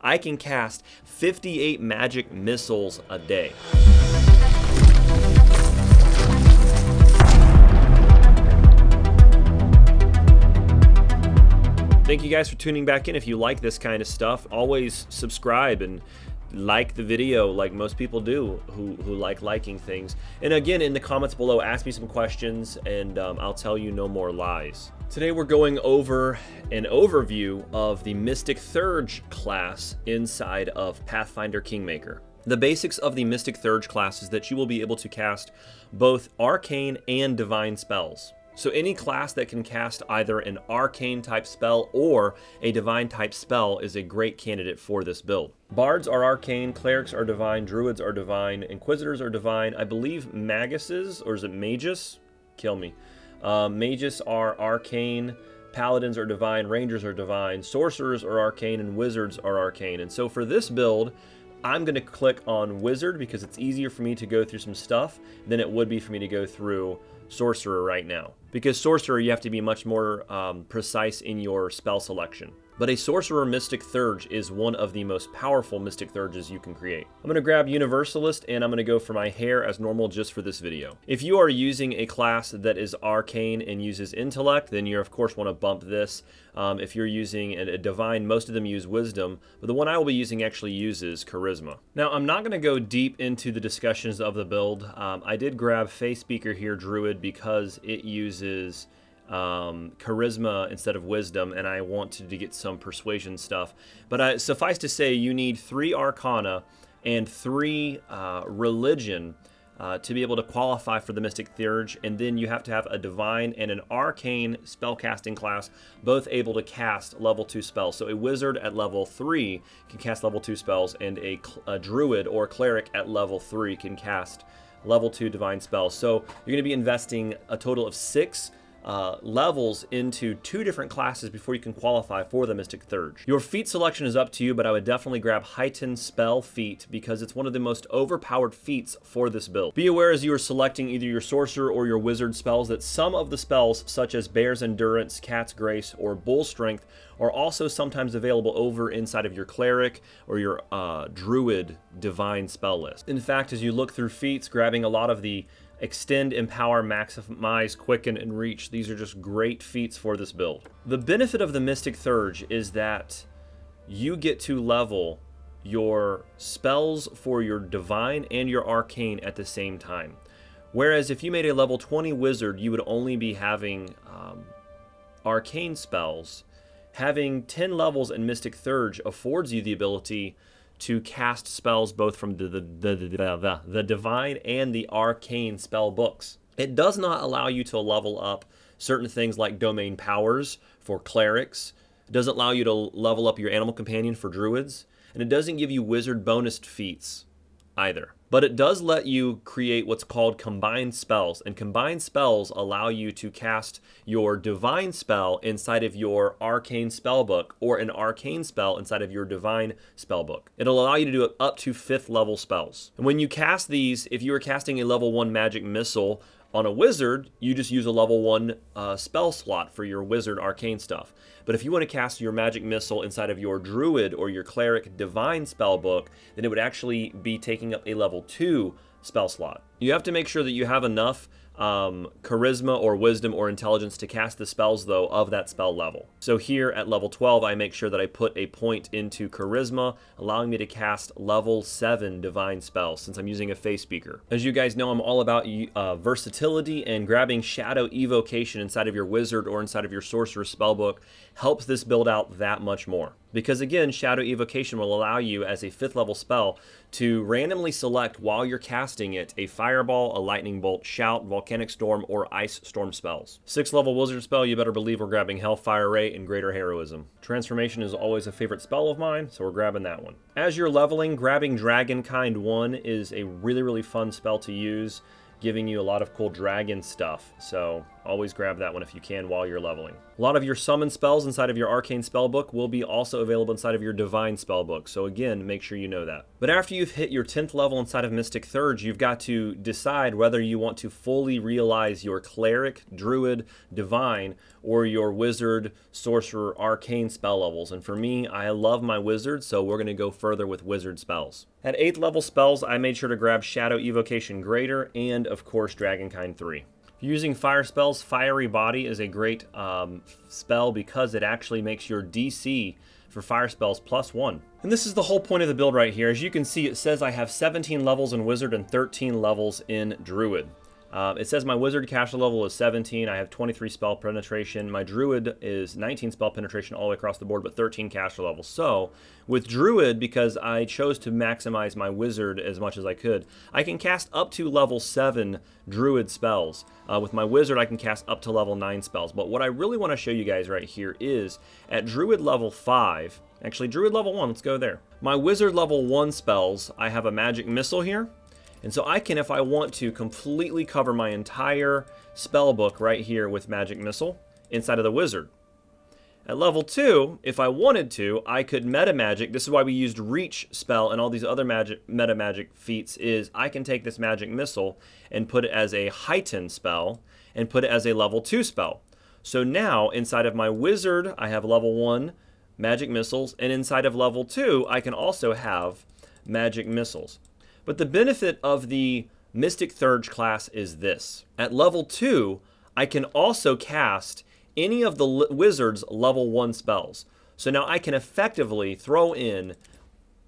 I can cast 58 magic missiles a day. Thank you guys for tuning back in. If you like this kind of stuff, always subscribe and like the video like most people do who like liking things. And again, in the comments below, ask me some questions and I'll tell you no more lies. Today we're going over an overview of the Mystic Theurge class inside of Pathfinder Kingmaker. The basics of the Mystic Theurge class is that you will be able to cast both arcane and divine spells. So any class that can cast either an arcane type spell or a divine type spell is a great candidate for this build. Bards are arcane, clerics are divine, druids are divine, inquisitors are divine. I believe maguses, or is it magus? Kill me. Magus are arcane, paladins are divine, rangers are divine, sorcerers are arcane, and wizards are arcane. And so for this build, I'm going to click on wizard because it's easier for me to go through some stuff than it would be for me to go through sorcerer right now. Because sorcerer, you have to be much more precise in your spell selection. But a sorcerer mystic theurge is one of the most powerful mystic theurges you can create. I'm going to grab universalist and I'm going to go for my hair as normal just for this video. If you are using a class that is arcane and uses intellect, then you of course want to bump this. If you're using a divine, most of them use wisdom, but the one I will be using actually uses charisma. Now I'm not going to go deep into the discussions of the build. I did grab Face Speaker here, Druid, because it uses charisma instead of wisdom, and I wanted to get some persuasion stuff. But suffice to say, you need 3 arcana and 3 religion to be able to qualify for the Mystic Theurge, and then you have to have a divine and an arcane spellcasting class, both able to cast level 2 spells. So a wizard at level 3 can cast level 2 spells, and a druid or cleric at level 3 can cast level 2 divine spells. So you're going to be investing a total of 6 levels into 2 different classes before you can qualify for the Mystic Theurge. Your feat selection is up to you, but I would definitely grab Heightened Spell Feat because it's one of the most overpowered feats for this build. Be aware as you are selecting either your sorcerer or your wizard spells that some of the spells, such as Bear's Endurance, Cat's Grace, or Bull Strength, are also sometimes available over inside of your cleric or your druid divine spell list. In fact, as you look through feats, grabbing a lot of the Extend, Empower, Maximize, Quicken, and Reach. These are just great feats for this build. The benefit of the Mystic Theurge is that you get to level your spells for your divine and your arcane at the same time. Whereas if you made a level 20 wizard, you would only be having arcane spells. Having 10 levels in Mystic Theurge affords you the ability to cast spells both from the divine and the arcane spell books. It does not allow you to level up certain things like domain powers for clerics. It doesn't allow you to level up your animal companion for druids. And it doesn't give you wizard bonus feats either. But it does let you create what's called combined spells, and combined spells allow you to cast your divine spell inside of your arcane spellbook or an arcane spell inside of your divine spellbook. It'll allow you to do up to 5th level spells. And when you cast these, if you are casting a level 1 magic missile on a wizard, you just use a level 1 spell slot for your wizard arcane stuff. But if you want to cast your magic missile inside of your druid or your cleric divine spell book, then it would actually be taking up a level 2 spell slot. You have to make sure that you have enough charisma or wisdom or intelligence to cast the spells, though, of that spell level. So here at level 12, I make sure that I put a point into charisma, allowing me to cast level 7 divine spells since I'm using a face speaker. As you guys know, I'm all about versatility, and grabbing shadow evocation inside of your wizard or inside of your sorcerer spellbook helps this build out that much more. Because again, shadow evocation will allow you as a 5th level spell to randomly select while you're casting it a fireball, a lightning bolt, shout, volcanic storm, or ice storm spells. 6th level wizard spell, you better believe we're grabbing hellfire ray and greater heroism. Transformation is always a favorite spell of mine, so we're grabbing that one. As you're leveling, grabbing Dragonkind 1 is a really fun spell to use, giving you a lot of cool dragon stuff. So Always grab that one if you can while you're leveling. A lot of your summon spells inside of your Arcane spellbook will be also available inside of your Divine spellbook. So again, make sure you know that. But after you've hit your 10th level inside of Mystic Theurge, you've got to decide whether you want to fully realize your Cleric, Druid, Divine, or your Wizard, Sorcerer, Arcane spell levels. And for me, I love my Wizard, so we're going to go further with Wizard spells. At 8th level spells, I made sure to grab Shadow Evocation Greater and, of course, Dragonkind 3. Using fire spells, Fiery Body is a great spell because it actually makes your DC for fire spells +1. And this is the whole point of the build right here. As you can see, it says I have 17 levels in Wizard and 13 levels in Druid. It says my Wizard caster level is 17. I have 23 spell penetration. My Druid is 19 spell penetration all the way across the board, but 13 caster levels. So with Druid, because I chose to maximize my Wizard as much as I could, I can cast up to level 7 Druid spells. With my Wizard, I can cast up to level 9 spells. But what I really want to show you guys right here is at Druid level 5, actually Druid level 1, let's go there. My Wizard level 1 spells, I have a Magic Missile here. And so I can, if I want to, completely cover my entire spell book right here with Magic Missile inside of the Wizard. At level 2, if I wanted to, I could meta magic. This is why we used Reach spell and all these other meta magic feats, is I can take this Magic Missile and put it as a Heighten spell and put it as a level 2 spell. So now inside of my Wizard, I have level 1 Magic Missiles, and inside of level 2, I can also have Magic Missiles. But the benefit of the Mystic Theurge class is this. At level 2, I can also cast any of the Wizard's level 1 spells. So now I can effectively throw in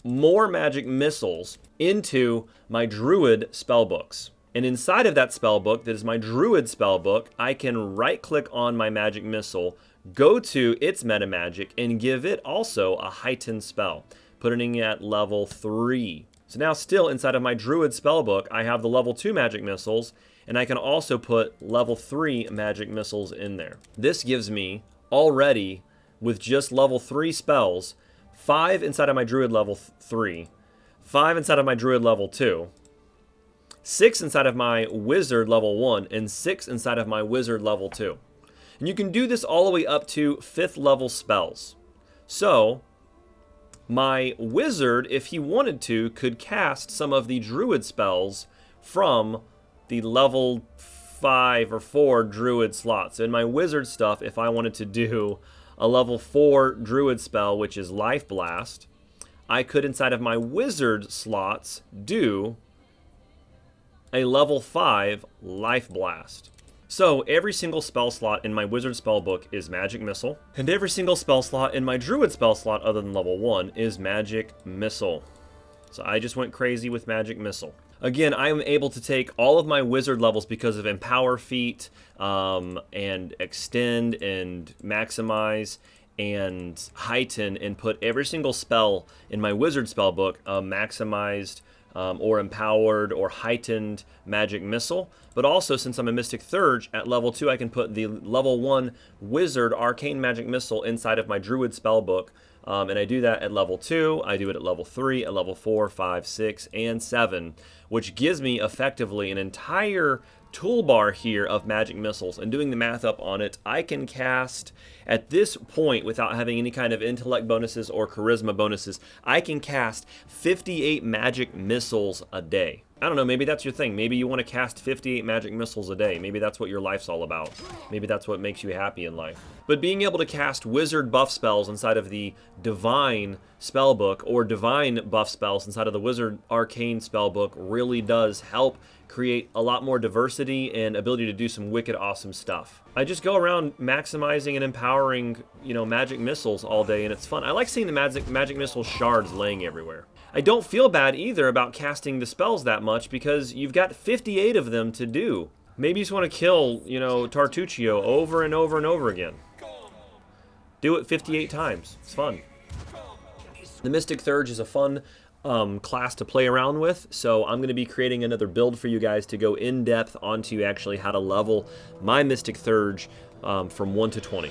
more Magic Missiles into my Druid spellbooks. And inside of that spellbook, that is my Druid spellbook, I can right-click on my Magic Missile, go to its meta magic, and give it also a Heightened spell, putting it at level 3. So now still inside of my Druid spellbook, I have the level 2 Magic Missiles, and I can also put level 3 Magic Missiles in there. This gives me already, with just level 3 spells, 5 inside of my Druid level 3, 5 inside of my Druid level 2, 6 inside of my Wizard level 1, and 6 inside of my Wizard level 2. And you can do this all the way up to 5th level spells. So my Wizard, if he wanted to, could cast some of the Druid spells from the level 5 or 4 Druid slots. In my Wizard stuff, if I wanted to do a level 4 Druid spell, which is Life Blast, I could, inside of my Wizard slots, do a level 5 Life Blast. So every single spell slot in my Wizard spellbook is Magic Missile, and every single spell slot in my Druid spell slot other than level 1 is Magic Missile. So I just went crazy with Magic Missile. Again, I am able to take all of my Wizard levels because of Empower Feat, and Extend, and Maximize, and Heighten, and put every single spell in my Wizard spellbook maximized, or empowered or heightened Magic Missile. But also, since I'm a Mystic Theurge, at level 2 I can put the level 1 Wizard Arcane Magic Missile inside of my Druid spellbook. And I do that at level 2, I do it at level 3, at level 4, 5, 6, and 7, which gives me effectively an entire toolbar here of Magic Missiles. And doing the math up on it, I can cast, at this point, without having any kind of intellect bonuses or charisma bonuses, I can cast 58 Magic Missiles a day. I don't know, maybe that's your thing. Maybe you want to cast 58 Magic Missiles a day. Maybe that's what your life's all about. Maybe that's what makes you happy in life. But being able to cast Wizard buff spells inside of the Divine spellbook, or Divine buff spells inside of the Wizard Arcane spellbook, really does help create a lot more diversity and ability to do some wicked awesome stuff. I just go around maximizing and empowering, Magic Missiles all day, and it's fun. I like seeing the Magic Missile shards laying everywhere. I don't feel bad either about casting the spells that much because you've got 58 of them to do. Maybe you just want to kill, Tartuccio over and over and over again. Do it 58 times. It's fun. The Mystic Theurge is a fun class to play around with, so I'm going to be creating another build for you guys to go in depth onto actually how to level my Mystic Theurge from 1 to 20.